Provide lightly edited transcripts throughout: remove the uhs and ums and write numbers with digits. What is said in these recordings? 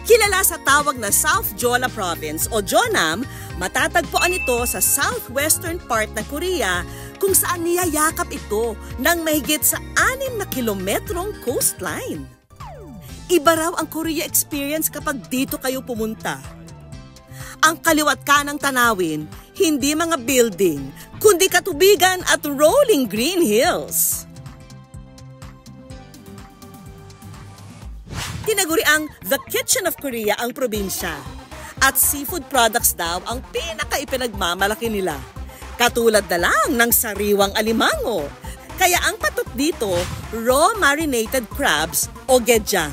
Kilala sa tawag na South Jeolla Province o Jeonnam, matatagpuan ito sa southwestern part ng Korea kung saan niyayakap ito ng mahigit sa 6 na kilometrong coastline. Iba raw ang Korea experience kapag dito kayo pumunta. Ang kaliwat kanang tanawin, hindi mga building, kundi katubigan at rolling green hills. Tinaguri ang The Kitchen of Korea ang probinsya. At seafood products daw ang pinaka-ipinagmamalaki nila. Katulad na lang ng sariwang alimango. Kaya ang patok dito, raw marinated crabs o gedjang.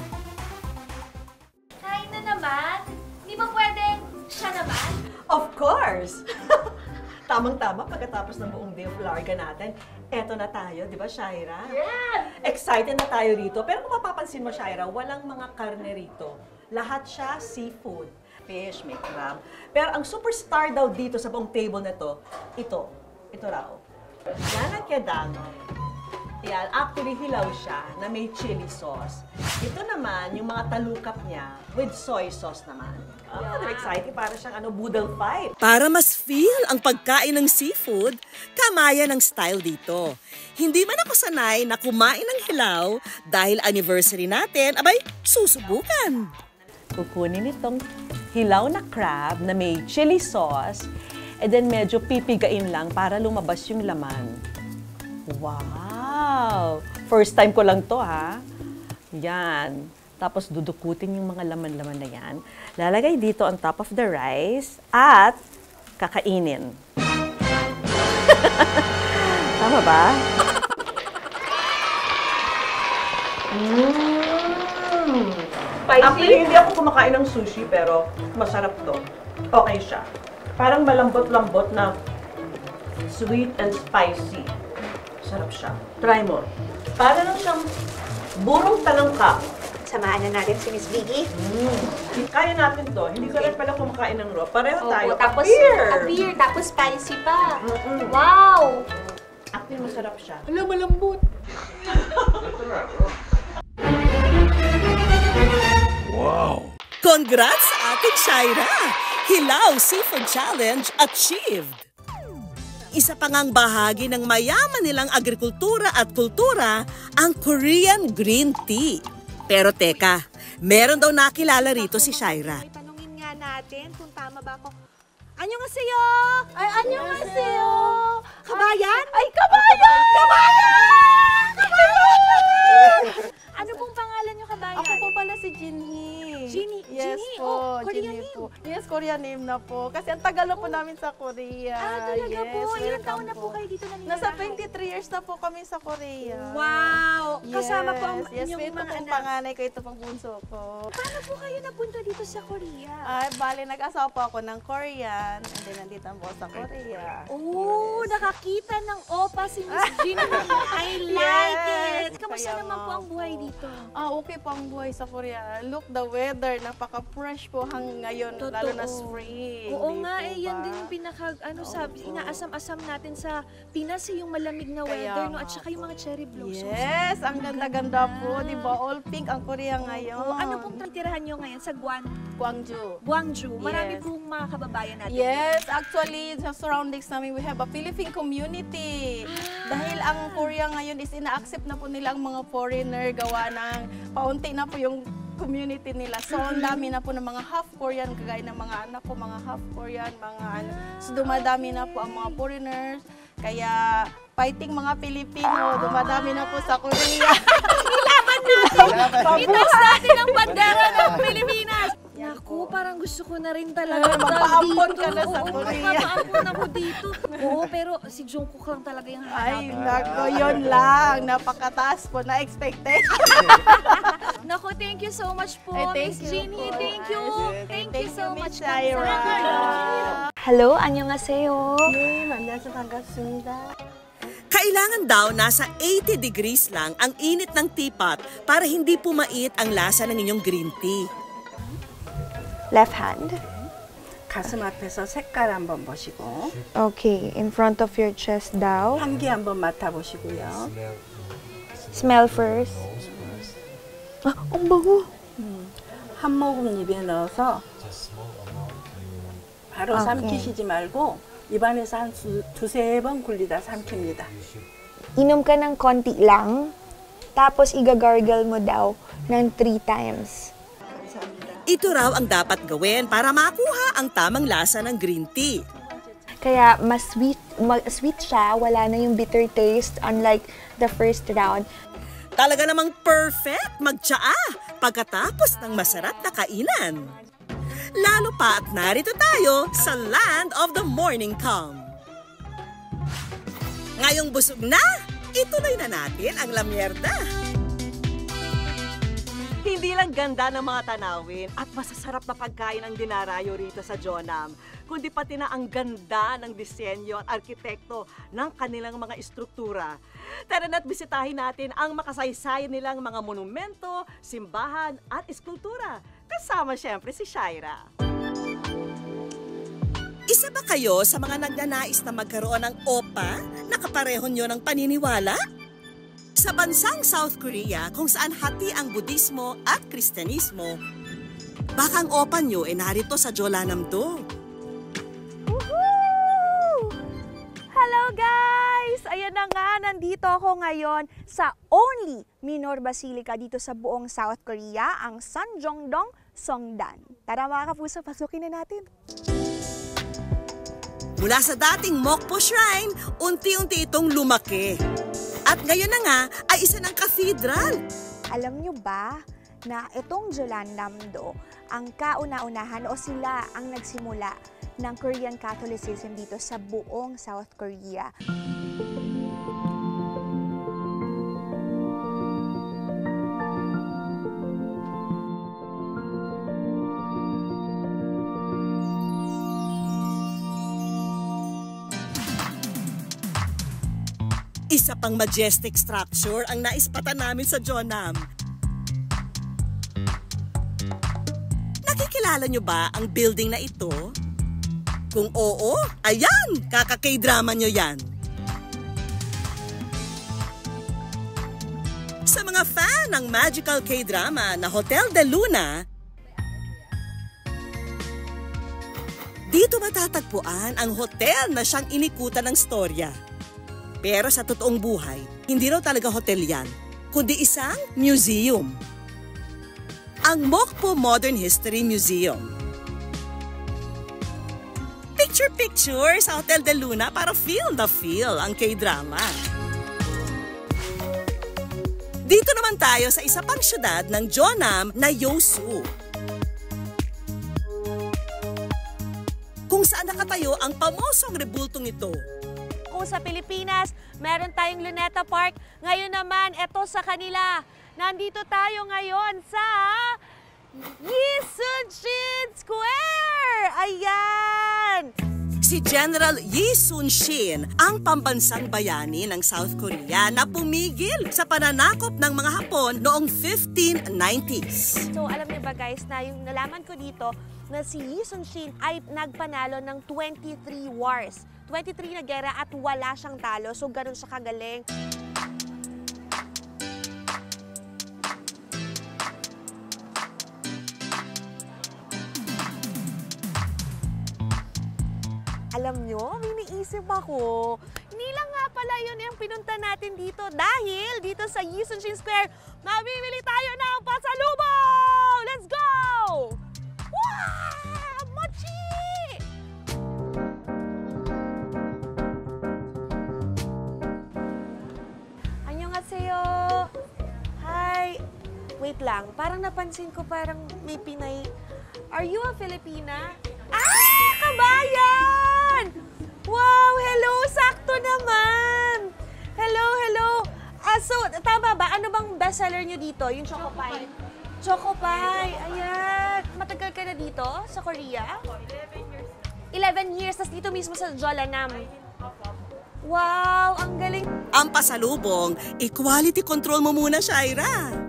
Kain na naman? Di ba pwedeng siya naman? Of course! Tamang-tama pagkatapos ng buong day of larga natin. Eto na tayo, di ba, Shaira? Yes! Excited na tayo rito. Pero kung mapapansin mo, Shaira, walang mga karne rito. Lahat siya seafood. Fish, may crab. Pero ang superstar daw dito sa buong table na to, ito raw. Yan ang kedang. Yan, actually hilaw siya na may chili sauce. Ito naman, yung mga talukap niya with soy sauce naman. I'm excited, para siyang boodle fight. Para mas feel ang pagkain ng seafood, kamaya ng style dito. Hindi man ako sanay na kumain ng hilaw dahil anniversary natin, abay, susubukan. Kukunin itong hilaw na crab na may chili sauce, and then medyo pipigain lang para lumabas yung laman. Wow! First time ko lang to, ha? Yan. Tapos dudukutin yung mga laman-laman na yan. Lalagay dito on top of the rice at kakainin. Tama ba? Actually, hindi ako kumakain ng sushi, pero masarap to. Okay siya. Parang malambot-lambot na sweet and spicy. Sarap siya. Try mo. Para lang siyang burong talangka. Samahan na natin si Miss Vicky. Kaya natin to. Hindi ko rin pala kumakain ng raw. Pareho tayo. Tapos beer, tapos spicy pa. Wow! Actually, masarap siya. Alam, malambot. Wow! Congrats sa ating Shaira! Hilaw Seafood Challenge achieved! Isa pa ngang bahagi ng mayaman nilang agrikultura at kultura ang Korean green tea. Pero teka, meron daw nakilala rito si Shaira. Tanungin nga natin kung tama ba ako. Annyeonghaseyo! Ay, annyeonghaseyo! Kabayan? Ay, kabayan! Kabayan! Kabayan! Ano pong pangalan niyo, kabayan? Ako po pala si Jinhee. Jinhee? Yes Jinhee? po, Oh, Korean Jinhee name. po. Yes, Korean name na po. Kasi ang tagal na po namin sa Korea. Talaga po? Ilang welcome taon na po kayo dito nanirahan? Nasa 23 years na po kami sa Korea. Wow! Kasama po ang Yes, inyong ito mga pong anak. panganay ko, ito pong bunso ko. Paano po kayo napunta dito sa Korea? Ay, bali, nag-asawa po ako ng Korean. And then, nandito po sa Korea. Oh, nakakita ng opa si Miss Jinhee. I like it! Kamusta Kaya naman po nga ang buhay po. dito? Okay po ang buhay sa Korea. Look, the weather, napaka-fresh po hanggang ngayon, lalo na spring. Oo di nga, po yan ba? din yung inaasam-asam natin sa Pinas, yung malamig na weather, no? At saka yung mga cherry blossoms. Yes, ang ganda-ganda po, di ba? All pink ang Korea ngayon. Ano pong titirahan nyo ngayon sa Gwangju. Gwangju? Marami Yes. pong mga kababayan natin. Yes, actually, sa surroundings namin, we have a Philippine community. Dahil ang Korea ngayon is ina-accept na po nila ang mga foreigner, gawa ng paunti na po yung community nila. So, ang dami na po ng mga half Korean, kagaya ng mga anak ko, mga half Korean, mga ano. So, dumadami na po ang mga foreigners. Kaya, fighting mga Pilipino, dumadami na po sa Korea. Ilaban natin! Itas natin ang bandera ng Pilipinas! Naku, parang gusto ko na rin talaga Magpaampon dito. ka na sa Oo, Korea. magpapaampon ako dito. Oo, pero si Jungkook lang talaga yung Ay, hanap. nako, yun lang. Napakataas po na expected. Naku, thank you so much po, Ay, thank Miss you Jinhee. po. Thank you. Thank you so much. Miss Shaira. Hello, annyeonghaseyo. 네, 만나서 반갑습니다. Kailangan daw nasa 80 degrees lang ang init ng teapot para hindi pumait ang lasa ng inyong green tea. Left hand. 가슴 앞에서 색깔 한번 보시고 Okay, in front of your chest daw. 향기 한번 맡아보시고요. Smell first. Ah, ang bango. 한 모금 입에 넣어서 바로 오케이. 삼키시지 말고 입안에서 한 두세 번 굴리다 삼킵니다. Inom ka ng konti lang, tapos igagargle mo daw ng 3 times. Ito raw ang dapat gawin para makuha ang tamang lasa ng green tea. Kaya mas sweet siya, wala na yung bitter taste unlike the first round. Talaga namang perfect magtsaa pagkatapos ng masarap na kainan. Lalo pa at narito tayo sa land of the morning calm. Ngayong busog na, ituloy na natin ang La Mierda. Hindi lang ganda ng mga tanawin at masasarap na pagkain ang dinarayo rito sa Jonam, kundi pati na ang ganda ng disenyo at arkitekto ng kanilang mga istruktura. Tara na't bisitahin natin ang makasaysayan nilang mga monumento, simbahan at eskultura. Kasama siyempre si Shaira. Isa ba kayo sa mga nagnanais na magkaroon ng OPA na kapareho nyo ng paniniwala? Sa bansang South Korea, kung saan hati ang Budismo at Kristyanismo, baka ang OPA nyo ay narito sa Jeollanam-do. Hello guys! Ayan na nga, nandito ako ngayon sa only minor basilica dito sa buong South Korea, ang Sanjongdong Songdan. Tara mga kapuso, pasukin na natin. Mula sa dating Mokpo Shrine, unti-unti itong lumaki. At ngayon na nga ay isa ng cathedral. Alam nyo ba na itong Jeollanam-do ang kauna-unahan o sila ang nagsimula ng Korean Catholicism dito sa buong South Korea. Isa pang majestic structure ang naispatan namin sa Jeonnam. Nakikilala nyo ba ang building na ito? Kung oo, ayan! Kaka-K-drama nyo yan! Sa mga fan ng magical K-drama na Hotel de Luna, dito matatagpuan ang hotel na siyang inikutan ng storya. Pero sa totoong buhay, hindi raw talaga hotel yan, kundi isang museum. Ang Mokpo Modern History Museum. Picture-picture sa Hotel de Luna para feel the feel ang K-drama. Dito naman tayo sa isa pang syudad ng Jeonnam na Yeosu, kung saan nakatayo ang pamosong rebultong ito. Kung sa Pilipinas, meron tayong Luneta Park. Ngayon naman, eto sa kanila. Nandito tayo ngayon sa Yisun-shin Square! Ayan! Si General Yi Sun-shin ang pambansang bayani ng South Korea na pumigil sa pananakop ng mga Hapon noong 1590s. So, alam niyo ba guys, na yung nalaman ko dito na si Yi Sun-shin ay nagpanalo ng 23 wars. 23 na gera at wala siyang talo. So, ganun siya kagaling. Alam nyo, may naisip ako. Hindi lang nga pala yun yung pinunta natin dito. Dahil dito sa Yisun-shin Square, mabibili tayo ng pasalubong! Let's go! Wow! Mochi! Annyeonghaseyo! Hi! Wait lang, parang napansin ko parang may Pinay. Are you a Filipina? Ah! Kabayan! Wow! Hello! Sakto naman! Hello! Hello! So, tama ba? Ano bang bestseller nyo dito? Yung Choco Pie? Choco Pie! Ayan! Matagal ka na dito sa Korea? 11 years. Tapos dito mismo sa Jeollanam. Wow! Ang galing! Ang pasalubong, equality control mo muna, Shaira.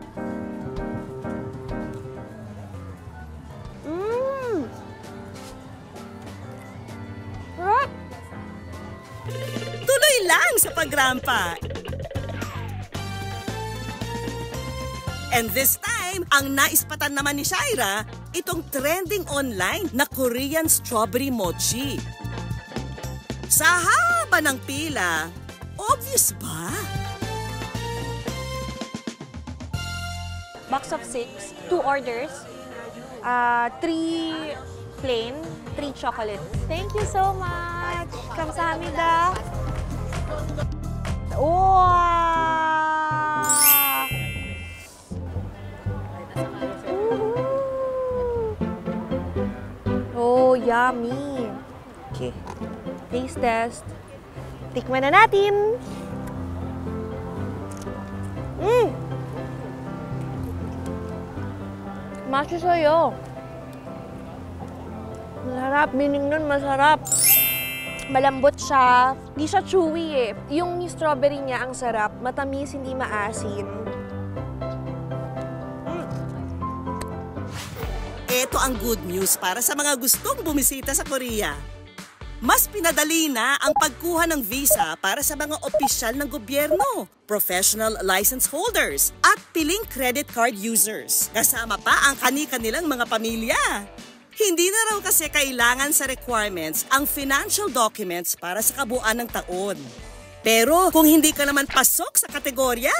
Tuloy lang sa pagrampa. And this time, time, ang naispatan naman ni Shaira, itong trending online na Korean strawberry mochi. Sa haba ng pila, obvious ba? Box of 6, 2 orders, 3 plain, 3 chocolate. Thank you so much. 감사합니다. Wow! Oh, yummy. Okay. Taste test. Tikman na natin. 맛있어요. Masarap. Meaning nun, masarap. Malambot siya. Hindi siya chewy eh. Yung strawberry niya ang sarap. Matamis, hindi maasin. Ito ang good news para sa mga gustong bumisita sa Korea. Mas pinadali na ang pagkuha ng visa para sa mga opisyal ng gobyerno, professional license holders, at piling credit card users. Kasama pa ang kani-kanilang mga pamilya. Hindi na raw kasi kailangan sa requirements ang financial documents para sa kabuuan ng taon. Pero kung hindi ka naman pasok sa kategorya,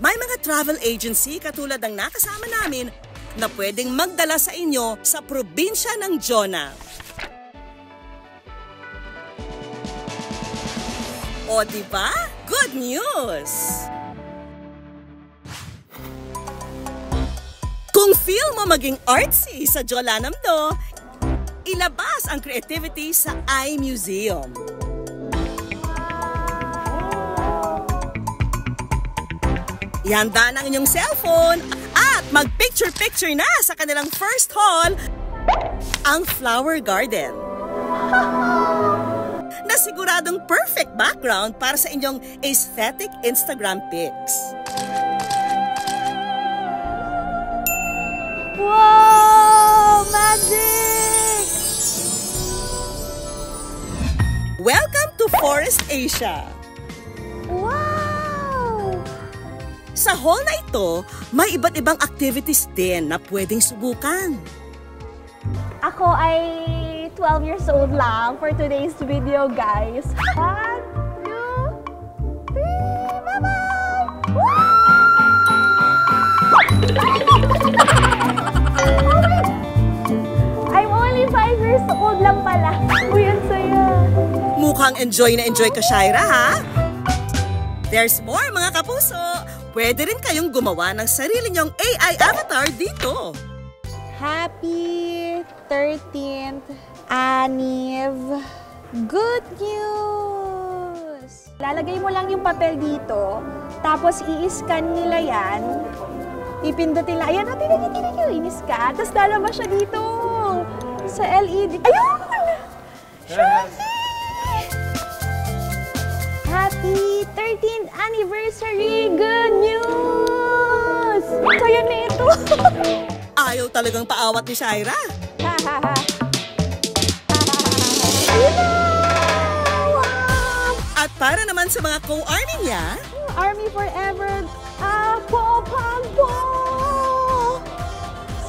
may mga travel agency katulad ng nakasama namin na pwedeng magdala sa inyo sa probinsya ng Jeonnam. O diba? Good news! Kung feel mo maging artsy sa Jeonnam do, ilabas ang creativity sa iMuseum. Ihanda ng inyong cellphone at mag-picture-picture na sa kanilang first hall, ang Flower Garden. Na siguradong perfect background para sa inyong aesthetic Instagram pics. Wow! Magic! Welcome to Forest Asia! Wow! Sa hall na ito, may iba't ibang activities din na pwedeng subukan. Ako ay 12 years old lang for today's video, guys. 1, 2, 3, bye-bye! I'm only 5 years old lang pala. Uy, ang saya. Mukhang enjoy na enjoy ka, Shaira, ha? There's more, mga kapuso! Pwede rin kayong gumawa ng sarili nyong AI avatar dito. Happy 13th Aniv. Good news! Lalagay mo lang yung papel dito, tapos i-scan nila yan. Ipindutin lang. Ayan, tinig, in-scan. Tapos lalabas siya dito sa LED. Ayun! Shopee! Happy 13th anniversary! Good news! Kaya na ito! Ayaw talagang paawat ni Shaira. At para naman sa mga co-army niya, Army forever! Ako, Pagpo!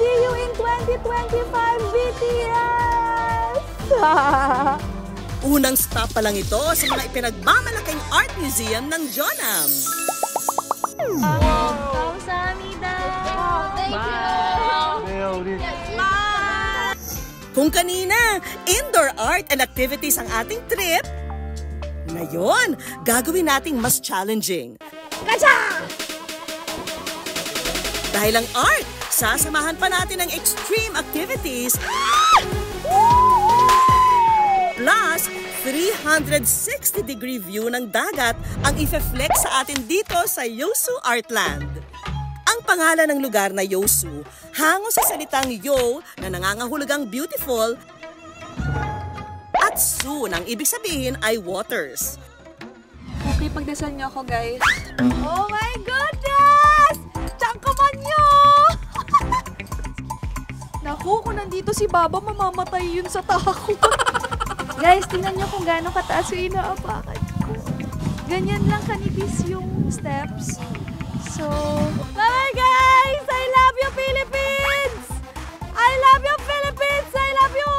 See you in 2025 BTS! unang stop pa lang ito sa mga ipinagmamalaking art museum ng Jeonnam. 감사합니다. Thank you. Kung kanina, indoor art and activities ang ating trip, ngayon, gagawin nating mas challenging. Gacha! Dahil ang art, sasamahan pa natin ng extreme activities, plus 360-degree view ng dagat ang ife-flex sa atin dito sa Yeosu Artland. Ang pangalan ng lugar na Yeosu, hango sa salitang yo na nangangahulugang beautiful, at su nang ibig sabihin ay waters. Okay, pagdasal niyo ako, guys. Oh my goodness! Tiyangkaman niyo! Naku, kung nandito si Baba, mamamatay yun sa takot. Guys, tingnan niyo kung gaano kataas yung inaapakan ko. Ganyan lang kanipis yung steps. So, bye guys! I love you, Philippines! I love you, Philippines! I love you!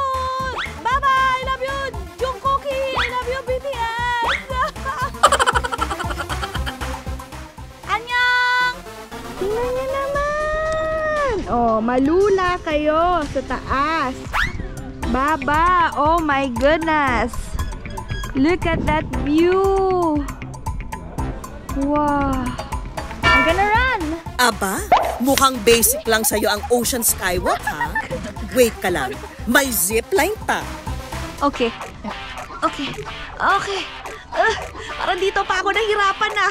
Baba, I love you! Jungkooki! I love you, BTS! Annyeong! Tingnan niyo naman! Oh, malula kayo sa taas. Baba, oh my goodness! Look at that view! Wow! I'm gonna run! Aba, mukhang basic lang sa'yo ang ocean skywalk, ha? Wait ka lang, may zipline pa. Okay. Okay. Okay. Parang dito pa ako nahirapan na.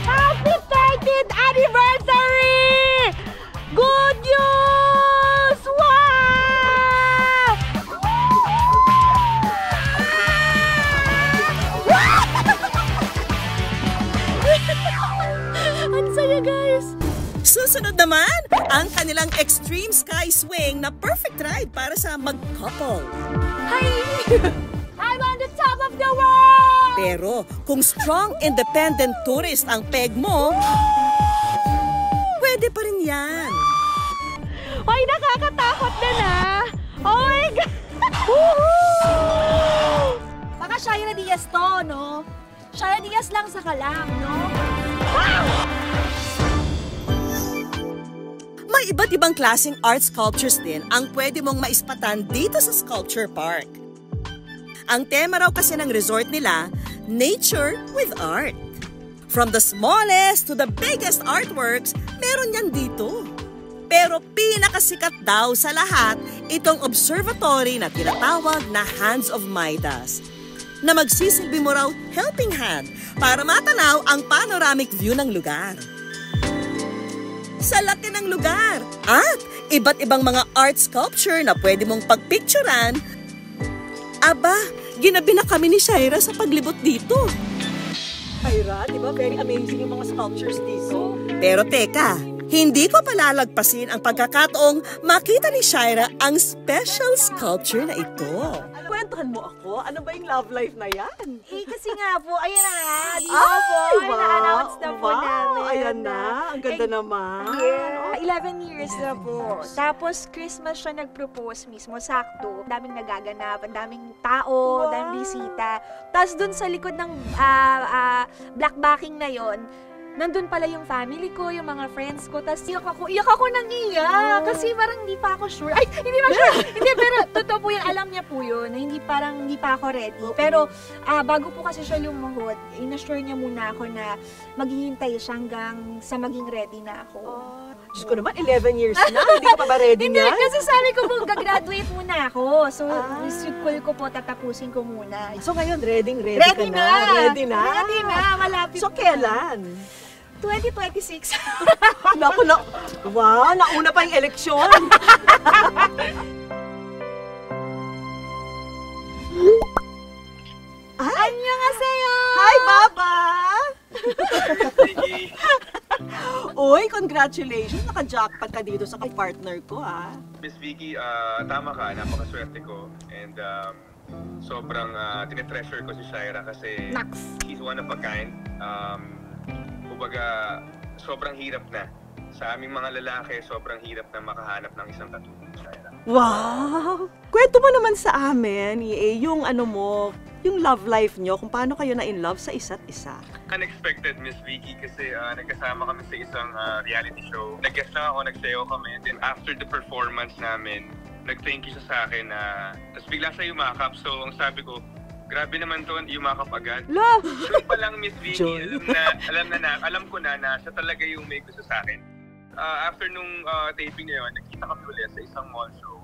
Happy 30th anniversary! Good news! Wow! Ang saya, guys! Susunod naman, ang kanilang extreme sky swing na perfect ride para sa mag-couple. Hi! I'm on the top of the world! Pero kung strong independent tourist ang peg mo, pwede pa rin yan. Ay, nakakatakot na na! Oh my God! Baka Shaira Diaz to, no? Shaira Diaz lang sa kalang, no? May iba't ibang klaseng art sculptures din ang pwede mong maispatan dito sa Sculpture Park. Ang tema raw kasi ng resort nila, Nature with Art. From the smallest to the biggest artworks, meron yan dito. Pero pinakasikat daw sa lahat, itong observatory na tinatawag na Hands of Midas, na magsisilbi mo raw helping hand para matanaw ang panoramic view ng lugar. Sa laki ng lugar at iba't ibang mga art sculpture na pwede mong pagpicturan, aba, ginabi na kami ni Shaira sa paglibot dito. Shaira, di ba very amazing yung mga sculptures dito? Pero teka, hindi ko palalagpasin ang pagkakataong makita ni Shaira ang special sculpture na ito. Kwentuhan mo ako, ano ba yung love life na yan? Eh, kasi nga po, ayan na nga. Di ba po? Na-announce na po namin. Ayan na, ang ganda naman. Yeah, 11 years na po. Tapos, Christmas siya nag-propose mismo, sakto. Daming nagaganap, ang daming tao, daming bisita. Tapos dun sa likod ng black backing na yon, nandun pala yung family ko, yung mga friends ko. Tapos iyak ako nang iyak. Kasi parang hindi pa ako sure. Ay, hindi ba sure? Hindi, pero totoo po yung alam niya po yun. Na hindi pa ako ready. Pero bago po kasi siya lumuhod, inassure niya muna ako na maghihintay siya hanggang sa maging ready na ako. Diyos ko naman, 11 years na. Hindi ka pa ba ready Hindi, na? kasi sabi ko po, gagraduate muna ako. So, school ko po, tatapusin ko muna. So ngayon, ready Ready ka na. na! Ready na? Ready na, malapit. So kailan? 2026. Naku, wow, nauna pa yung eleksyon. Annyeonghaseyo! Hi, Baba! Uy, congratulations! Naka-jackpot ka dito sa partner ko, ha? Miss Vicky, tama ka, napakaswerte ko. And sobrang tinetreasure ko si Shaira kasi he's one of a kind. Kumbaga, sobrang hirap na. Sa aming mga lalaki, sobrang hirap na makahanap ng isang katulad ni Shaira. Wow! Kwento mo naman sa amin, yung ano mo, yung love life nyo, kung paano kayo na-in love sa isa't isa. Unexpected, Miss Vicky, kasi nagkasama kami sa isang reality show. Nag-guest lang ako, nagsayaw kami. And then after the performance namin, nag-thank you siya sa akin na tapos bigla siya yumakap. So, ang sabi ko, grabe naman to, yumakap agad. Love! Doon pa lang, Miss Vicky, alam ko na siya talaga yung may gusto sa akin. After nung taping na yun, nakita kami ulit sa isang mall show.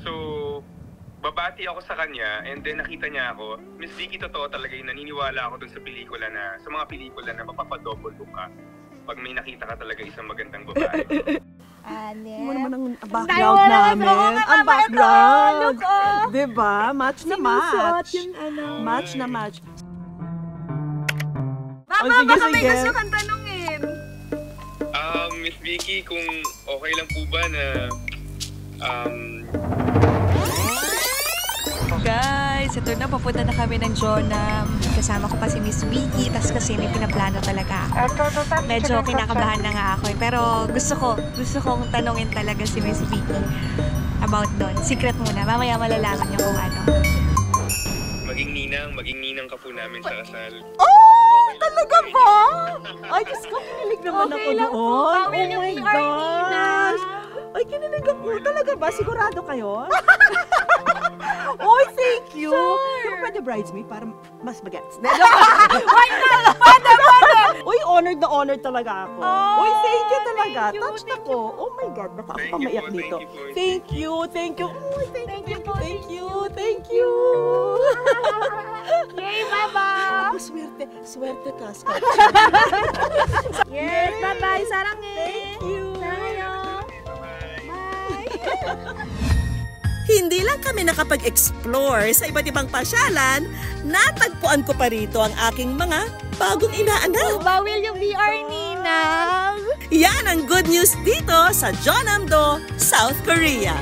So, babati ako sa kanya and then nakita niya ako. Miss Vicky, totoo talaga yung naniniwala ako dun sa pelikula na, sa mga pelikula na mapapadouble look ka pag may nakita ka talaga isang magandang babae. Mo naman ang background namin. Ang background. Look, oh. Diba? Match na match. Yung ano. Match na match. Mama, baka may gusto kang tanungin. Miss Vicky, kung okay lang po ba na Guys, visitor na. Papunta na kami ng Jonam. Kasama ko pa si Miss Vicky. Tapos kasi may pinaplano talaga ako. Medyo kinakabahan na nga ako. Pero gusto kong tanungin talaga si Miss Vicky about doon. Secret muna. Mamaya malalaman niyo kung ano. Maging ninang ka po namin sa kasal. Oh! Talaga ba? Ay, Diyos ko, kinilig naman ako noon. Oh my gosh! Ay, kinilig ako. Talaga ba? Sigurado kayo? Oy, thank you! Sure. Pwede bridesmaid para mas bagets. Why not? Pwede! Uy, honored talaga ako. Oh, Uy, thank you talaga. Touched ako. Oh my God, baka ako pamaiyak dito. Thank you. Oh, thank you. Yay, bye-bye! Ako, swerte ka, Scott. Yes, bye-bye, sarangin! Thank you! Sarangayo! Hindi lang kami nakapag-explore sa iba't ibang pasyalan, natagpuan ko pa rito ang aking mga bagong inaanak. Bawil yung VR, Ninang! Yan ang good news dito sa Jeonnam-do, South Korea.